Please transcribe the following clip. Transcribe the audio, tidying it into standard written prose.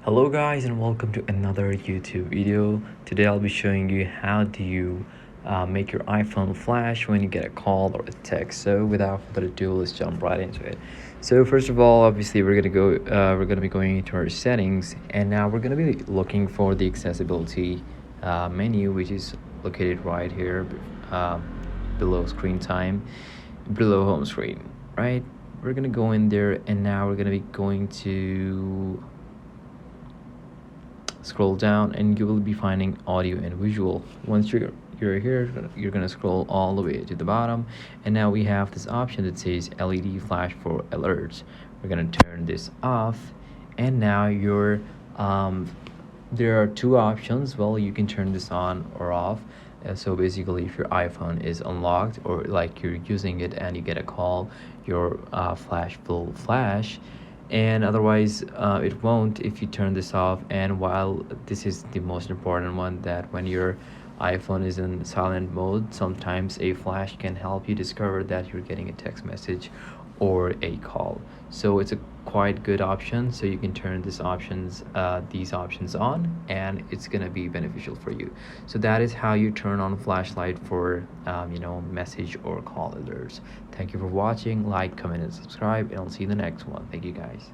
Hello guys and welcome to another YouTube video. Today I'll be showing you how do you make your iPhone flash when you get a call or a text. So without further ado, let's jump right into it. So first of all, obviously we're gonna be going into our settings, and now we're gonna be looking for the accessibility menu, which is located right here uh, below screen time, below home screen, right? We're gonna go in there, and now we're gonna be going to scroll down, and you will be finding audio and visual. Once you're here, you're gonna scroll all the way to the bottom, and now we have this option that says LED flash for alerts. We're gonna turn this off, and now there are two options. Well, you can turn this on or off. So basically, if your iPhone is unlocked, or like you're using it and you get a call, your flash will flash, and otherwise it won't if you turn this off. And while this is the most important one, that when your iPhone is in silent mode, sometimes a flash can help you discover that you're getting a text message or a call. So it's a quite good option. So you can turn these options on, and it's gonna be beneficial for you. So that is how you turn on flashlight for message or call alerts. Thank you for watching. Like, comment, and subscribe, and I'll see you in the next one. Thank you guys.